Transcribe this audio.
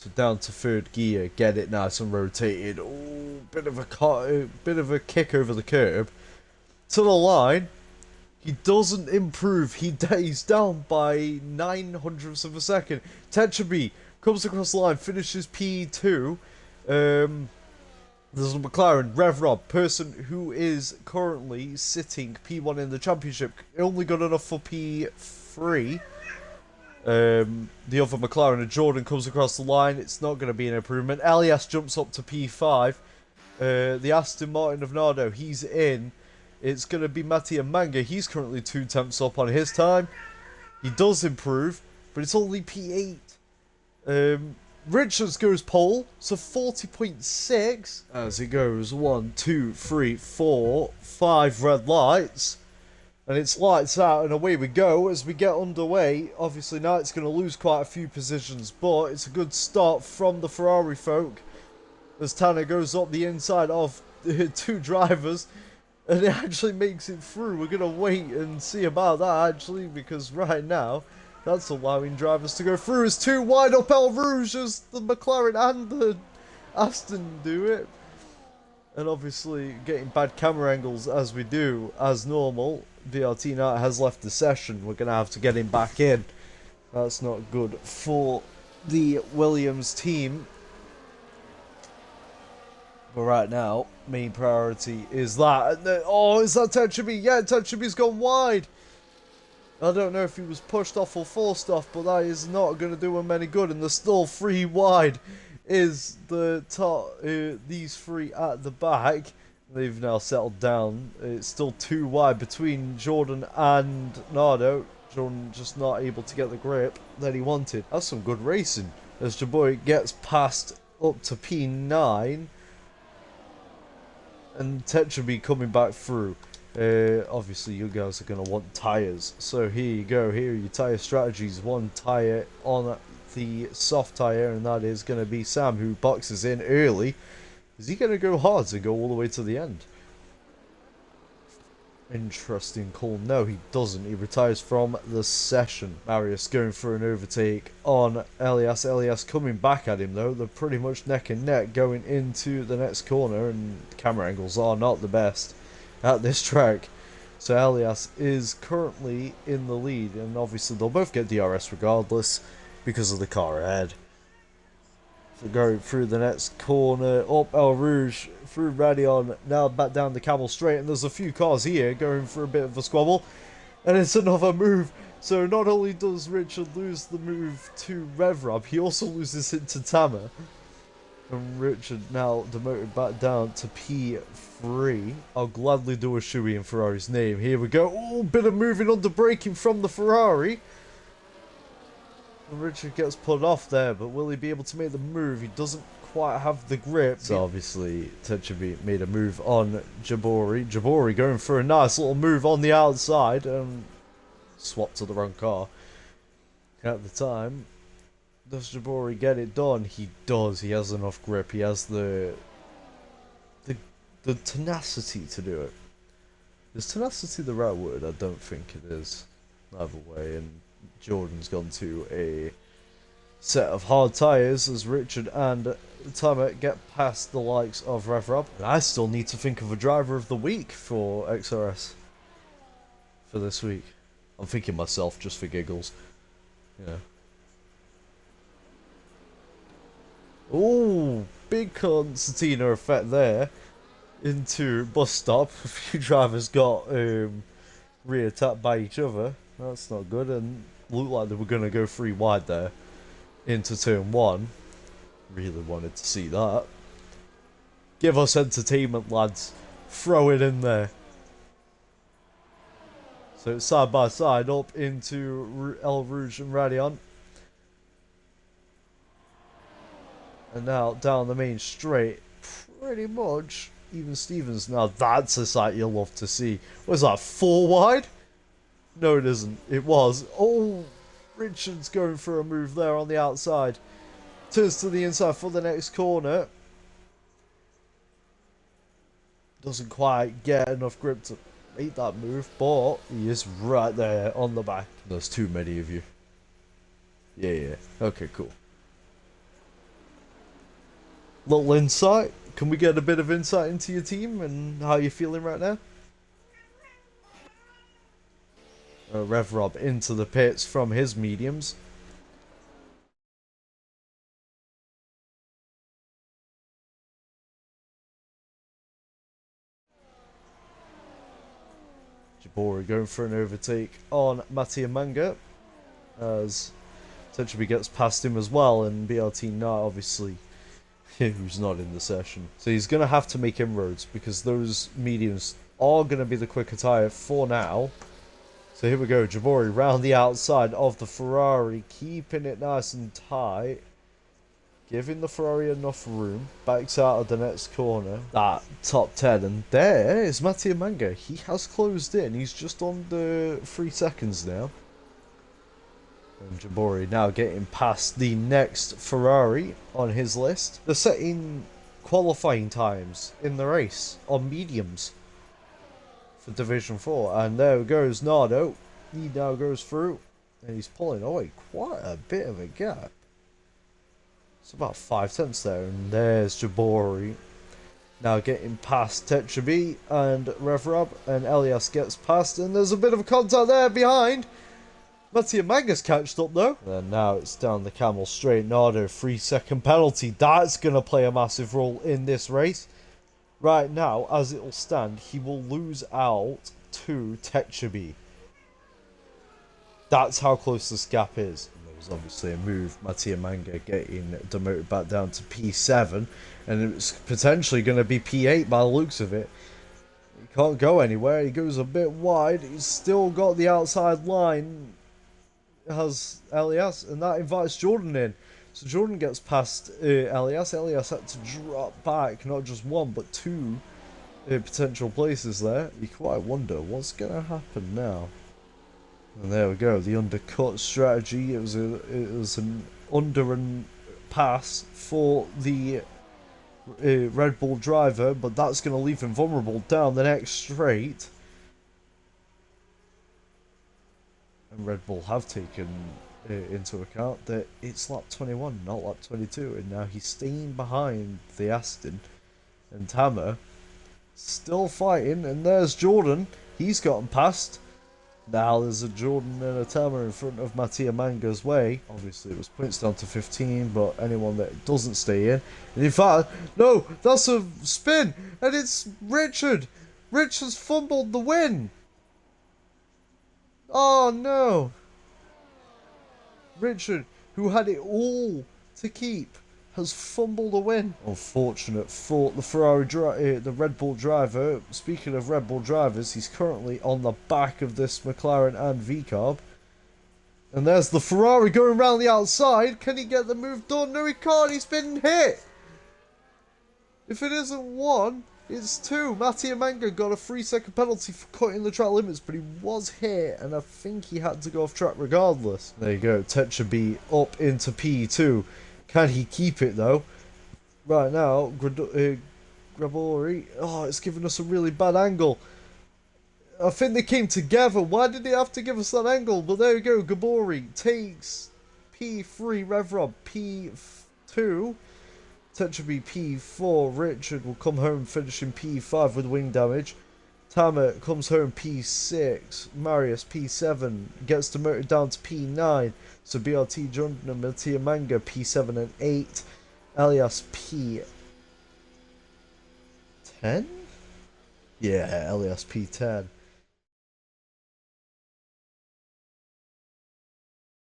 So down to third gear, get it nice and rotated. Oh, bit of a kick over the curb to the line. He doesn't improve. He's down by 900ths of a second. Tetraby comes across the line, finishes P2. There's a McLaren, RevRob, person who is currently sitting P1 in the championship, only got enough for P3. The other McLaren and Jordan comes across the line. It's not going to be an improvement. Elias jumps up to P5. The Aston Martin of Nardo, he's in. It's going to be Mattia Manga. He's currently 2 tenths up on his time. He does improve, but it's only P8. Richards goes pole, so 40.6 as it goes 1, 2, 3, 4, 5 red lights. And it's lights out and away we go as we get underway. Obviously now it's going to lose quite a few positions, but it's a good start from the Ferrari folk as Tanner goes up the inside of the two drivers and it actually makes it through. We're going to wait and see about that actually, because right now that's allowing drivers to go through as two wide up El Rouge as the McLaren and the Aston do it. And obviously getting bad camera angles as we do, as normal. VRT Knight has left the session. We're going to have to get him back in. That's not good for the Williams team. But right now, main priority is that. Oh, is that Tetraby? Yeah, Tetraby's gone wide. I don't know if he was pushed off or forced off, but that is not going to do him any good. And there's still 3 wide is the top, these 3 at the back. They've now settled down. It's still 2 wide between Jordan and Nardo. Jordan just not able to get the grip that he wanted. That's some good racing as Jaboy gets past up to P9 and Tetraby coming back through. Obviously you guys are going to want tyres, so here you go. Here are your tyre strategies. 1 tyre on the soft tyre, and that is going to be Sam, who boxes in early. Is he going to go hard and go all the way to the end? Interesting call. No, he doesn't. He retires from the session. Marius going for an overtake on Elias. Elias coming back at him though. They're pretty much neck and neck going into the next corner, and camera angles are not the best at this track. So Elias is currently in the lead, and obviously they'll both get DRS regardless because of the car ahead. So going through the next corner, up El Rouge, through Radion, now back down the Camel Straight, and there's a few cars here going for a bit of a squabble, and it's another move. So not only does Richard lose the move to RevRob, he also loses it to Tama. And Richard now demoted back down to P3. I'll gladly do a shoey in Ferrari's name. Here we go. Oh, bit of moving under braking from the Ferrari. And Richard gets put off there, but will he be able to make the move? He doesn't quite have the grip. So obviously Tetraby made a move on Jabori. Jabori going for a nice little move on the outside and swapped to the wrong car at the time. Does Jabori get it done? He does. He has enough grip. He has the tenacity to do it. Is tenacity the right word? I don't think it is. Either way, and Jordan's gone to a set of hard tyres as Richard and Tama get past the likes of RevRob. And I still need to think of a driver of the week for XRS for this week. I'm thinking myself just for giggles. Yeah. Oh, big concertina effect there into bus stop. A few drivers got re-attacked by each other. That's not good, and looked like they were going to go 3 wide there into turn 1. Really wanted to see that. Give us entertainment, lads. Throw it in there. So it's side by side up into El Rouge and Radion. And now down the main straight, pretty much even Stevens. Now that's a sight you'll love to see. Was that 4 wide? No, it isn't. It was. Oh, Richard's going for a move there on the outside. Turns to the inside for the next corner. Doesn't quite get enough grip to make that move, but he is right there on the back. There's too many of you. Yeah. Okay, cool. Little insight. Can we get a bit of insight into your team and how you're feeling right now? Rev Rob into the pits from his mediums. Jabori going for an overtake on Mattia Manga as Tetsubi gets past him as well, and BRT not obviously who's not in the session. So he's going to have to make inroads because those mediums are going to be the quicker tyre for now. So here we go, Jabori round the outside of the Ferrari, keeping it nice and tight. Giving the Ferrari enough room, backs out of the next corner, that top 10, and there is Mattia Manga. He has closed in, he's just under 3 seconds now. And Jabori now getting past the next Ferrari on his list. They're setting qualifying times in the race on mediums for Division 4. And there goes Nardo. He now goes through. And he's pulling away quite a bit of a gap. It's about 5 tenths there. And there's Jabori. Now getting past Tetsubi and Revrab. And Elias gets past. And there's a bit of a contact there behind. Mattia Manga's catched up though. And now it's down the camel straight. Nardo, 3-second penalty. That's going to play a massive role in this race. Right now, as it will stand, he will lose out to Tetsubi. That's how close this gap is. And there was obviously a move. Mattia Manga getting demoted back down to P7. And it's potentially going to be P8 by the looks of it. He can't go anywhere. He goes a bit wide. He's still got the outside line. Has Elias, and that invites Jordan in. So Jordan gets past Elias. Elias had to drop back, not just one, but 2 potential places there. You quite wonder what's going to happen now. And there we go, the undercut strategy. It was an under and pass for the Red Bull driver, but that's going to leave him vulnerable down the next straight. And Red Bull have taken into account that it's lap 21, not lap 22, and now he's staying behind the Aston. And Tamer still fighting, and there's Jordan. He's gotten past. Now there's a Jordan and a Tamer in front of Mattia Manga's way. Obviously it was points down to 15, but anyone that doesn't stay in. And in fact, no, that's a spin, and it's Richard. Rich has fumbled the win. Oh no! Richard, who had it all to keep, has fumbled a win. Unfortunate for the the Red Bull driver. Speaking of Red Bull drivers, he's currently on the back of this McLaren and V-Carb. And there's the Ferrari going around the outside. Can he get the move done? No, he can't. He's been hit. If it isn't 1, it's 2. Mattia Manga got a 3-second penalty for cutting the track limits, but he was hit, and I think he had to go off track regardless. There you go, Tetsubi up into P2. Can he keep it though? Right now, Grabori, oh, it's giving us a really bad angle. I think they came together. Why did they have to give us that angle? But there you go, Gabori takes P3, Revrob P2. Tetsubi P4, Richard will come home finishing P5 with wing damage. Tamer comes home P6, Marius P7, gets demoted down to P9. So BRT, Jordan and Mattia Manga P7 and 8. Elias P10? Yeah, Elias P10.